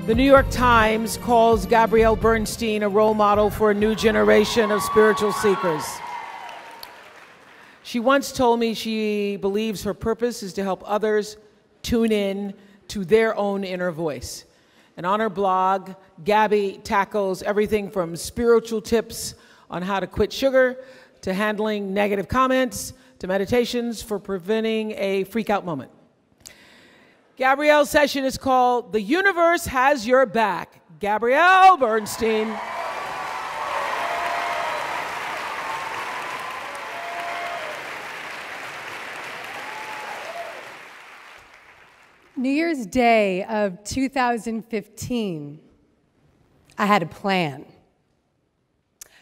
The New York Times calls Gabrielle Bernstein a role model for a new generation of spiritual seekers. She once told me she believes her purpose is to help others tune in to their own inner voice. And on her blog, Gabby tackles everything from spiritual tips on how to quit sugar, to handling negative comments, to meditations for preventing a freak-out moment. Gabrielle's session is called The Universe Has Your Back. Gabrielle Bernstein. New Year's Day of 2015, I had a plan.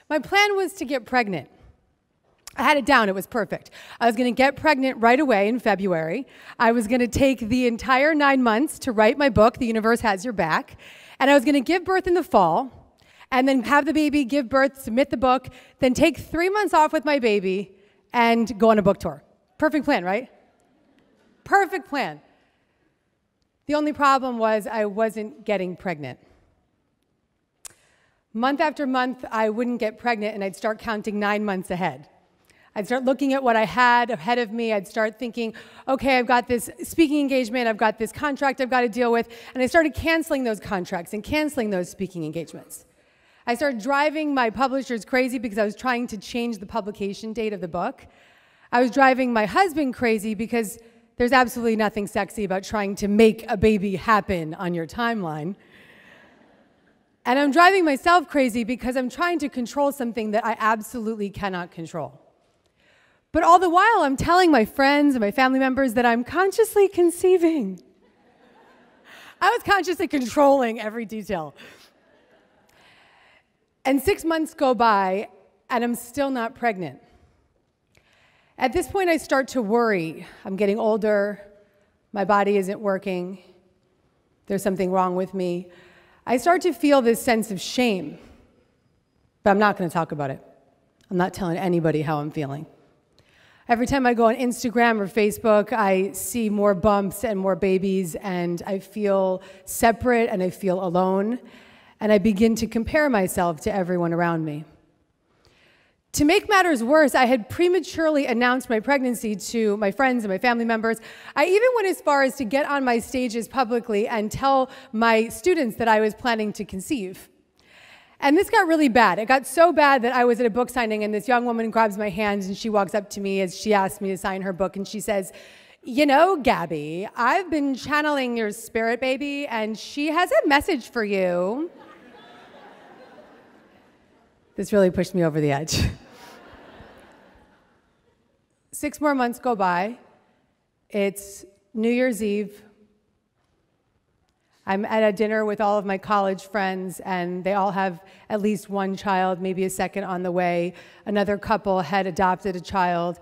My plan was to get pregnant. I had it down, it was perfect. I was gonna get pregnant right away in February. I was gonna take the entire 9 months to write my book, The Universe Has Your Back, and I was gonna give birth in the fall, and then have the baby, give birth, submit the book, then take 3 months off with my baby, and go on a book tour. Perfect plan, right? Perfect plan. The only problem was I wasn't getting pregnant. Month after month, I wouldn't get pregnant, and I'd start counting 9 months ahead. I'd start looking at what I had ahead of me. I'd start thinking, okay, I've got this speaking engagement, I've got this contract I've got to deal with, and I started canceling those contracts and canceling those speaking engagements. I started driving my publishers crazy because I was trying to change the publication date of the book. I was driving my husband crazy because there's absolutely nothing sexy about trying to make a baby happen on your timeline. And I'm driving myself crazy because I'm trying to control something that I absolutely cannot control. But all the while, I'm telling my friends and my family members that I'm consciously conceiving. I was consciously controlling every detail. And 6 months go by, and I'm still not pregnant. At this point, I start to worry. I'm getting older. My body isn't working. There's something wrong with me. I start to feel this sense of shame. But I'm not going to talk about it. I'm not telling anybody how I'm feeling. Every time I go on Instagram or Facebook, I see more bumps and more babies, and I feel separate and I feel alone, and I begin to compare myself to everyone around me. To make matters worse, I had prematurely announced my pregnancy to my friends and my family members. I even went as far as to get on my stages publicly and tell my students that I was planning to conceive. And this got really bad. It got so bad that I was at a book signing, and this young woman grabs my hand, and she walks up to me as she asks me to sign her book, and she says, "You know, Gabby, I've been channeling your spirit baby, and she has a message for you." This really pushed me over the edge. 6 more months go by. It's New Year's Eve. I'm at a dinner with all of my college friends, and they all have at least one child, maybe a second on the way. Another couple had adopted a child.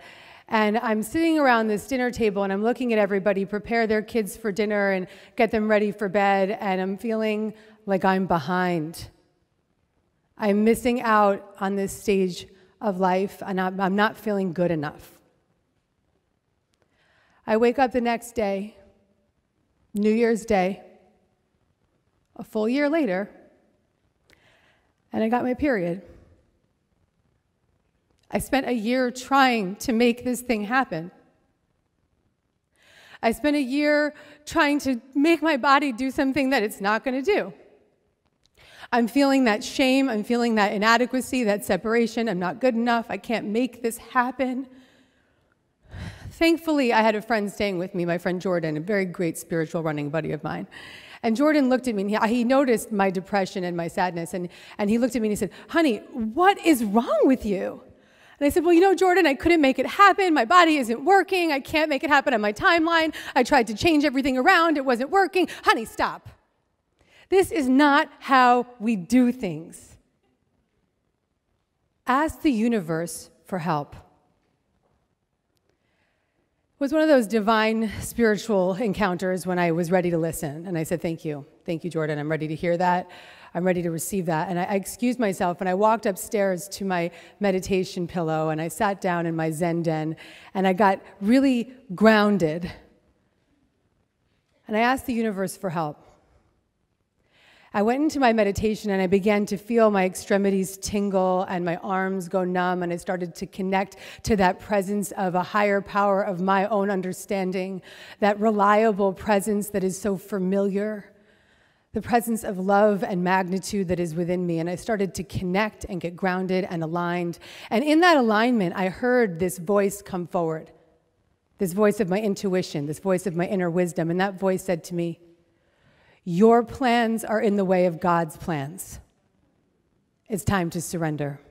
And I'm sitting around this dinner table, and I'm looking at everybody prepare their kids for dinner and get them ready for bed, and I'm feeling like I'm behind. I'm missing out on this stage of life, and I'm not feeling good enough. I wake up the next day, New Year's Day, a full year later, and I got my period. I spent a year trying to make this thing happen. I spent a year trying to make my body do something that it's not going to do. I'm feeling that shame, I'm feeling that inadequacy, that separation. I'm not good enough, I can't make this happen. Thankfully, I had a friend staying with me, my friend Jordan, a very great spiritual running buddy of mine. And Jordan looked at me, and he noticed my depression and my sadness, and he looked at me and he said, "Honey, what is wrong with you?" And I said, "Well, you know, Jordan, I couldn't make it happen. My body isn't working. I can't make it happen on my timeline. I tried to change everything around. It wasn't working. Honey, stop. This is not how we do things. Ask the universe for help." It was one of those divine spiritual encounters when I was ready to listen. And I said, thank you, Jordan. I'm ready to hear that. I'm ready to receive that. And I excused myself, and I walked upstairs to my meditation pillow, and I sat down in my Zen den, and I got really grounded. And I asked the universe for help. I went into my meditation and I began to feel my extremities tingle and my arms go numb, and I started to connect to that presence of a higher power of my own understanding, that reliable presence that is so familiar, the presence of love and magnitude that is within me. And I started to connect and get grounded and aligned. And in that alignment, I heard this voice come forward, this voice of my intuition, this voice of my inner wisdom. And that voice said to me, "Your plans are in the way of God's plans. It's time to surrender."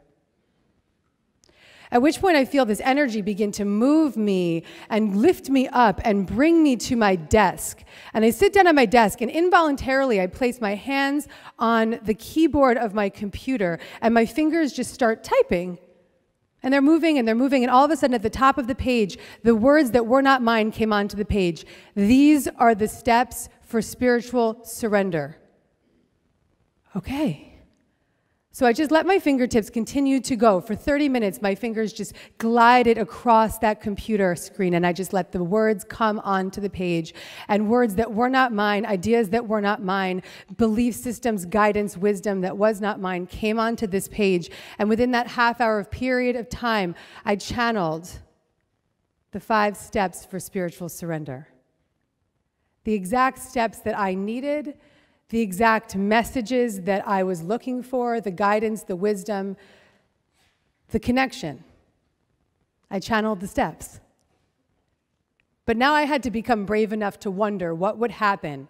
At which point I feel this energy begin to move me and lift me up and bring me to my desk. And I sit down at my desk, and involuntarily I place my hands on the keyboard of my computer, and my fingers just start typing. And they're moving, and all of a sudden at the top of the page, the words that were not mine came onto the page. "These are the steps for spiritual surrender." Okay. So I just let my fingertips continue to go. For 30 minutes, my fingers just glided across that computer screen, and I just let the words come onto the page. And words that were not mine, ideas that were not mine, belief systems, guidance, wisdom that was not mine came onto this page. And within that half-hour period of time, I channeled the 5 steps for spiritual surrender. The exact steps that I needed, the exact messages that I was looking for, the guidance, the wisdom, the connection. I channeled the steps. But now I had to become brave enough to wonder what would happen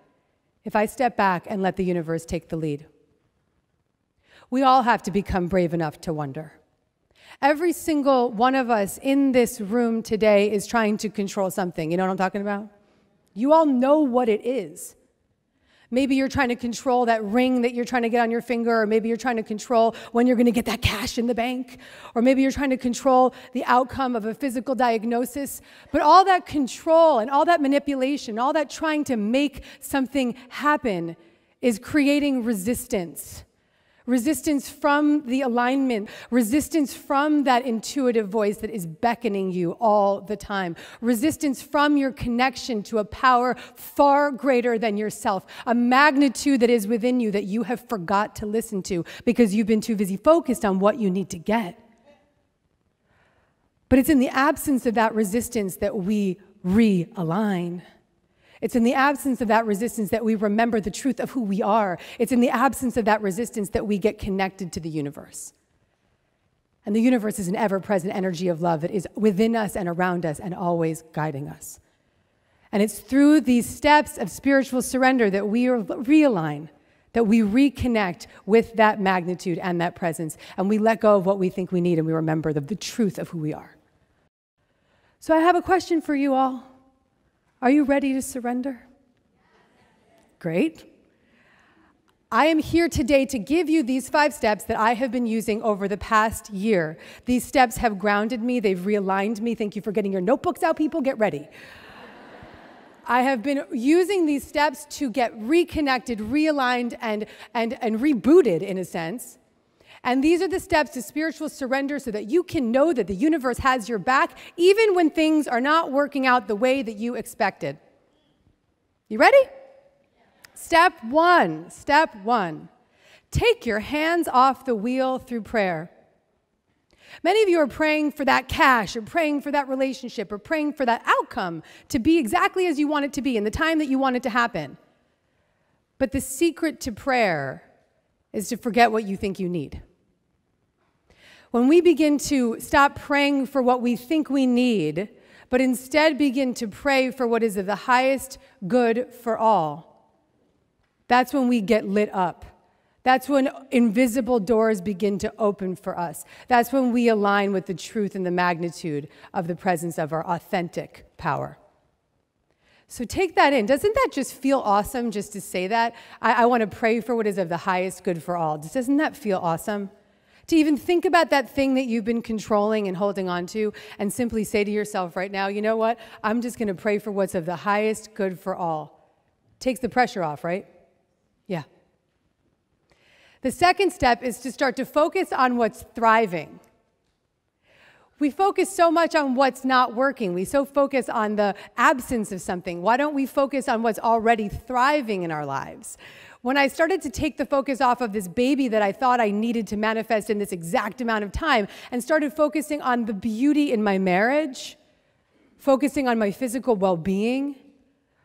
if I step back and let the universe take the lead. We all have to become brave enough to wonder. Every single one of us in this room today is trying to control something. You know what I'm talking about? You all know what it is. Maybe you're trying to control that ring that you're trying to get on your finger, or maybe you're trying to control when you're going to get that cash in the bank, or maybe you're trying to control the outcome of a physical diagnosis. But all that control and all that manipulation, all that trying to make something happen is creating resistance. Resistance from the alignment, resistance from that intuitive voice that is beckoning you all the time, resistance from your connection to a power far greater than yourself, a magnitude that is within you that you have forgot to listen to because you've been too busy focused on what you need to get. But it's in the absence of that resistance that we realign. It's in the absence of that resistance that we remember the truth of who we are. It's in the absence of that resistance that we get connected to the universe. And the universe is an ever-present energy of love that is within us and around us and always guiding us. And it's through these steps of spiritual surrender that we realign, that we reconnect with that magnitude and that presence, and we let go of what we think we need, and we remember the truth of who we are. So I have a question for you all. Are you ready to surrender? Great. I am here today to give you these 5 steps that I have been using over the past year. These steps have grounded me. They've realigned me. Thank you for getting your notebooks out, people. Get ready. I have been using these steps to get reconnected, realigned, and rebooted, in a sense. And these are the steps to spiritual surrender so that you can know that the universe has your back even when things are not working out the way that you expected. You ready? Step 1. Take your hands off the wheel through prayer. Many of you are praying for that cash, or praying for that relationship, or praying for that outcome to be exactly as you want it to be in the time that you want it to happen. But the secret to prayer is to forget what you think you need. When we begin to stop praying for what we think we need, but instead begin to pray for what is of the highest good for all, that's when we get lit up. That's when invisible doors begin to open for us. That's when we align with the truth and the magnitude of the presence of our authentic power. So take that in. Doesn't that just feel awesome just to say that? I want to pray for what is of the highest good for all. Doesn't that feel awesome? To even think about that thing that you've been controlling and holding on to and simply say to yourself right now, you know what? I'm just going to pray for what's of the highest good for all. Takes the pressure off, right? Yeah. The second step is to start to focus on what's thriving. We focus so much on what's not working. We so focus on the absence of something. Why don't we focus on what's already thriving in our lives? When I started to take the focus off of this baby that I thought I needed to manifest in this exact amount of time and started focusing on the beauty in my marriage, focusing on my physical well-being,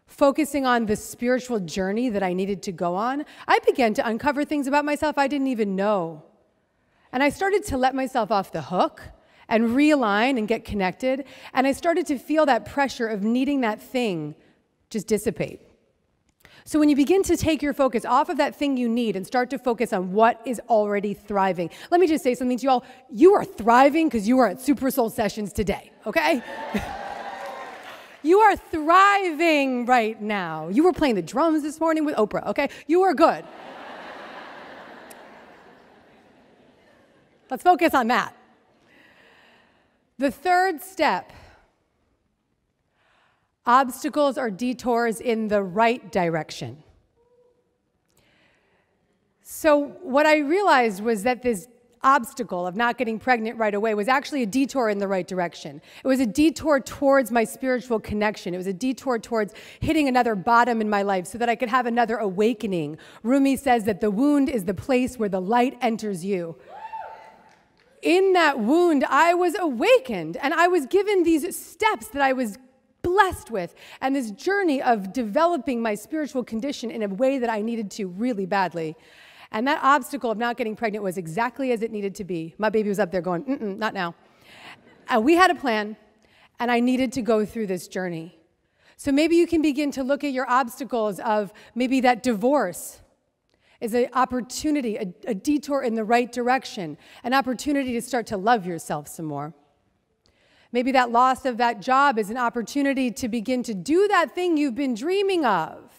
focusing on the spiritual journey that I needed to go on, I began to uncover things about myself I didn't even know. And I started to let myself off the hook and realign and get connected. And I started to feel that pressure of needing that thing just dissipate. So when you begin to take your focus off of that thing you need and start to focus on what is already thriving, let me just say something to you all. You are thriving because you are at Super Soul Sessions today, okay? You are thriving right now. You were playing the drums this morning with Oprah, okay? You are good. Let's focus on that. The third step, obstacles or detours in the right direction. So what I realized was that this obstacle of not getting pregnant right away was actually a detour in the right direction. It was a detour towards my spiritual connection. It was a detour towards hitting another bottom in my life so that I could have another awakening. Rumi says that the wound is the place where the light enters you. In that wound, I was awakened, and I was given these steps that I was blessed with, and this journey of developing my spiritual condition in a way that I needed to really badly. And that obstacle of not getting pregnant was exactly as it needed to be. My baby was up there going, not now. And we had a plan, and I needed to go through this journey. So maybe you can begin to look at your obstacles of maybe that divorce is an opportunity, a detour in the right direction, an opportunity to start to love yourself some more. Maybe that loss of that job is an opportunity to begin to do that thing you've been dreaming of.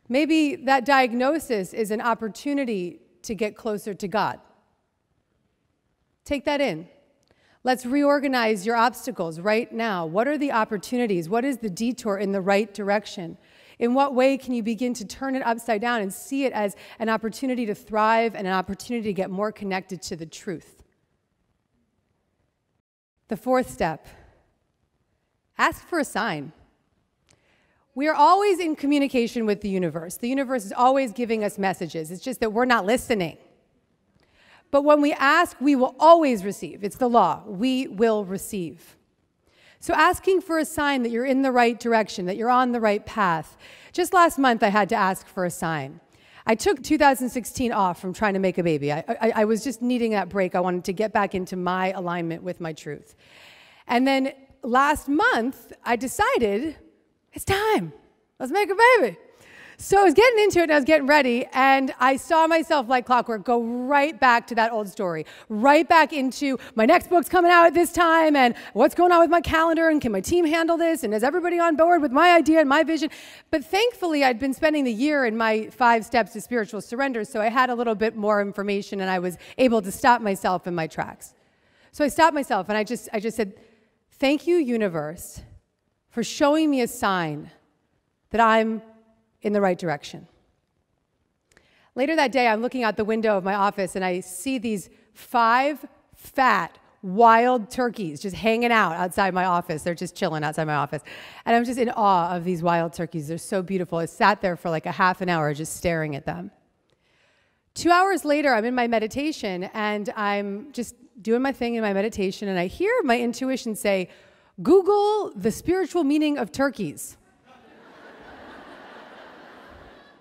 Maybe that diagnosis is an opportunity to get closer to God. Take that in. Let's reorganize your obstacles right now. What are the opportunities? What is the detour in the right direction? In what way can you begin to turn it upside down and see it as an opportunity to thrive and an opportunity to get more connected to the truth? The fourth step, ask for a sign. We are always in communication with the universe. The universe is always giving us messages. It's just that we're not listening. But when we ask, we will always receive. It's the law. We will receive. So asking for a sign that you're in the right direction, that you're on the right path. Just last month, I had to ask for a sign. I took 2016 off from trying to make a baby. I was just needing that break. I wanted to get back into my alignment with my truth. And then last month, I decided, it's time. Let's make a baby. So I was getting into it and I was getting ready, and I saw myself like clockwork go right back to that old story, right back into my next book's coming out at this time, and what's going on with my calendar, and can my team handle this, and is everybody on board with my idea and my vision? But thankfully, I'd been spending the year in my 5 steps to spiritual surrender, so I had a little bit more information, and I was able to stop myself in my tracks. So I stopped myself, and I just said, thank you, universe, for showing me a sign that I'm in the right direction. Later that day, I'm looking out the window of my office, and I see these 5 fat, wild turkeys just hanging out outside my office. They're just chilling outside my office. And I'm just in awe of these wild turkeys. They're so beautiful. I sat there for like a half an hour just staring at them. 2 hours later, I'm in my meditation, and I'm just doing my thing in my meditation, and I hear my intuition say, Google the spiritual meaning of turkeys.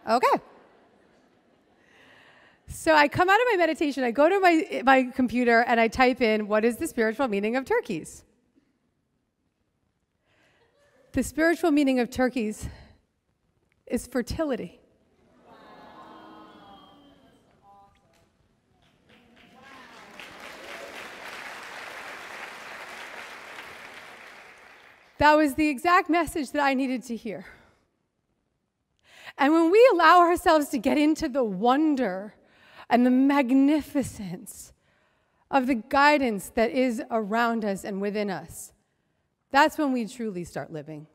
Okay. So I come out of my meditation, I go to my computer, and I type in, what is the spiritual meaning of turkeys? The spiritual meaning of turkeys is fertility. That was the exact message that I needed to hear. And when we allow ourselves to get into the wonder and the magnificence of the guidance that is around us and within us, that's when we truly start living.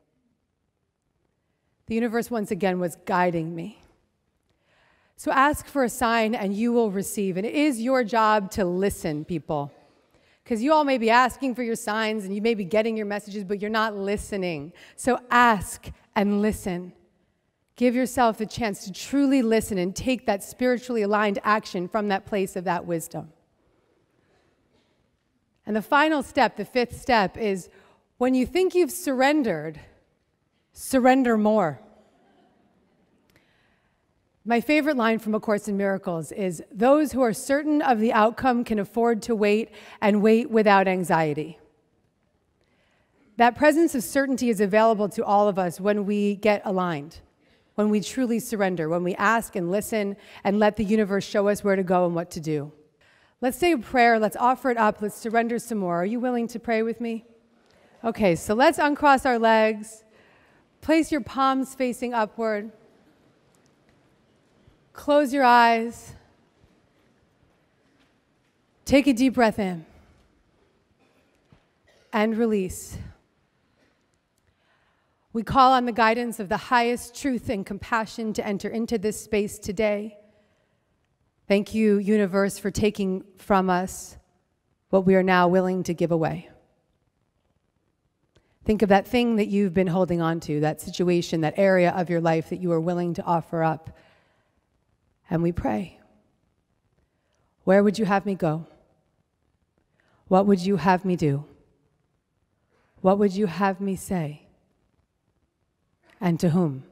The universe once again was guiding me. So ask for a sign and you will receive. And it is your job to listen, people. Because you all may be asking for your signs and you may be getting your messages, but you're not listening. So ask and listen. Give yourself the chance to truly listen and take that spiritually aligned action from that place of that wisdom. And the final step, the fifth step, is when you think you've surrendered, surrender more. My favorite line from A Course in Miracles is, "Those who are certain of the outcome can afford to wait and wait without anxiety." That presence of certainty is available to all of us when we get aligned, when we truly surrender, when we ask and listen and let the universe show us where to go and what to do. Let's say a prayer. Let's offer it up. Let's surrender some more. Are you willing to pray with me? Okay, so let's uncross our legs. Place your palms facing upward. Close your eyes. Take a deep breath in. And release. We call on the guidance of the highest truth and compassion to enter into this space today. Thank you, universe, for taking from us what we are now willing to give away. Think of that thing that you've been holding on to, that situation, that area of your life that you are willing to offer up. And we pray. Where would you have me go? What would you have me do? What would you have me say? And to whom?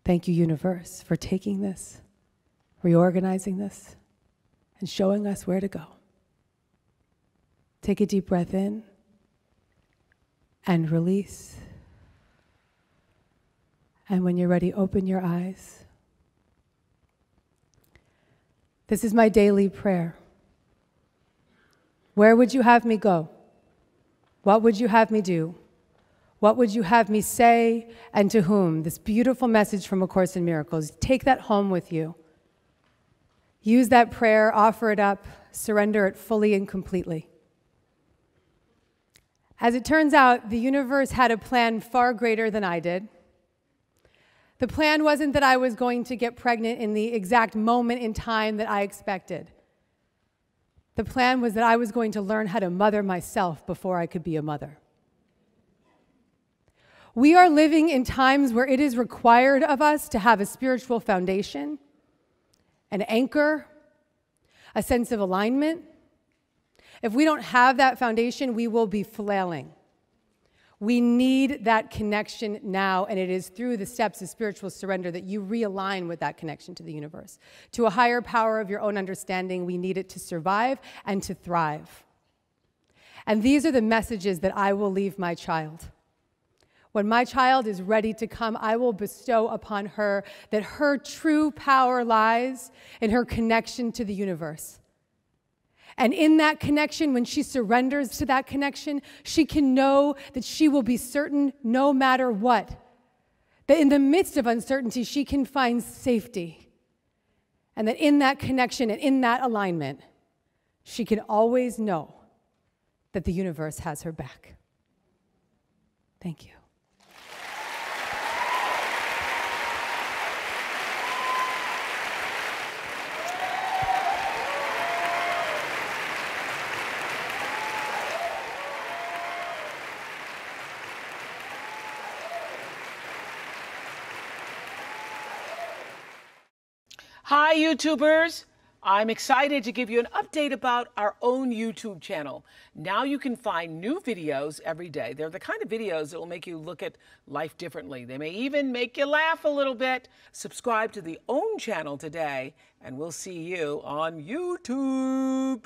Thank you, universe, for taking this, reorganizing this, and showing us where to go. Take a deep breath in and release. And when you're ready, open your eyes. This is my daily prayer. Where would you have me go? What would you have me do? What would you have me say, and to whom? This beautiful message from A Course in Miracles. Take that home with you. Use that prayer, offer it up, surrender it fully and completely. As it turns out, the universe had a plan far greater than I did. The plan wasn't that I was going to get pregnant in the exact moment in time that I expected. The plan was that I was going to learn how to mother myself before I could be a mother. We are living in times where it is required of us to have a spiritual foundation, an anchor, a sense of alignment. If we don't have that foundation, we will be flailing. We need that connection now, and it is through the steps of spiritual surrender that you realign with that connection to the universe, to a higher power of your own understanding. We need it to survive and to thrive. And these are the messages that I will leave my child. When my child is ready to come, I will bestow upon her that her true power lies in her connection to the universe. And in that connection, when she surrenders to that connection, she can know that she will be certain no matter what. That in the midst of uncertainty, she can find safety. And that in that connection and in that alignment, she can always know that the universe has her back. Thank you. Hi, YouTubers. I'm excited to give you an update about our own YouTube channel. Now you can find new videos every day. They're the kind of videos that will make you look at life differently. They may even make you laugh a little bit. Subscribe to the OWN channel today, and we'll see you on YouTube.